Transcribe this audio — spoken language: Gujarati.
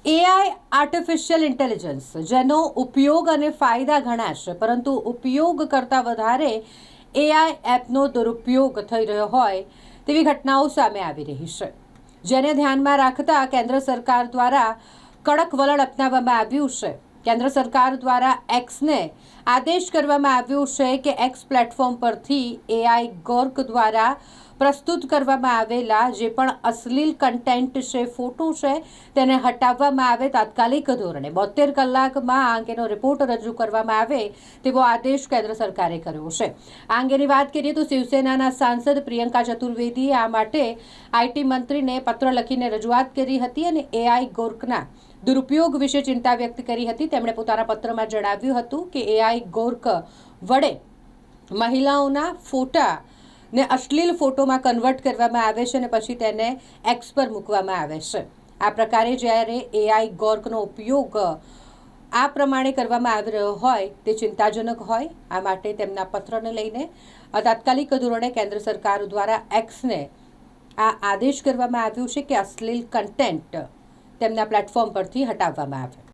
એઆઈ આર્ટિફિશિયલ ઇન્ટેલિજન્સ જેનો ઉપયોગ અને ફાયદા ઘણા છે, પરંતુ ઉપયોગ કરતાં વધારે એઆઈ એપનો દુરુપયોગ થઈ રહ્યો હોય તેવી ઘટનાઓ સામે આવી રહી છે, જેને ધ્યાનમાં રાખતા કેન્દ્ર સરકાર દ્વારા કડક વલણ અપનાવવામાં આવ્યું છે. કેન્દ્ર સરકાર દ્વારા એક્સને આદેશ કરવામાં આવ્યો છે કે એક્સ પ્લેટફોર્મ પરથી એઆઈ ગોર્ક દ્વારા પ્રસ્તુત કરવામાં આવેલા જે પણ અશ્લીલ કન્ટેન્ટ છે, ફોટો છે, તેને હટાવવામાં આવે તાત્કાલિક ધોરણે 72 કલાકમાં આ અંગેનો રિપોર્ટ રજૂ કરવામાં આવે તેવો આદેશ કેન્દ્ર સરકારે કર્યો છે. આ અંગેની વાત કરીએ તો શિવસેનાના સાંસદ પ્રિયંકા ચતુર્વેદીએ આ માટે આઈટી મંત્રીને પત્ર લખીને રજૂઆત કરી હતી અને એઆઈ ગોર્કના દુરુપયોગ વિશે ચિંતા વ્યક્ત કરી હતી. તેમણે પોતાના પત્રમાં જણાવ્યું હતું કે એઆઈ ગોર્ક વડે મહિલાઓના ફોટા ને અશ્લીલ ફોટોમાં કન્વર્ટ કરવામાં આવે છે અને પછી તેને એક્સ પર મૂકવામાં આવે છે. આ પ્રકારે જ્યારે એઆઈ ગોર્કનો ઉપયોગ આ પ્રમાણે કરવામાં આવી રહ્યો હોય તે ચિંતાજનક હોય. આ માટે તેમના પત્રને લઈને તાત્કાલિક ધોરણે કેન્દ્ર સરકાર દ્વારા એક્સને આ આદેશ કરવામાં આવ્યો છે કે અશ્લીલ કન્ટેન્ટ તેમના પ્લેટફોર્મ પરથી હટાવવામાં આવે.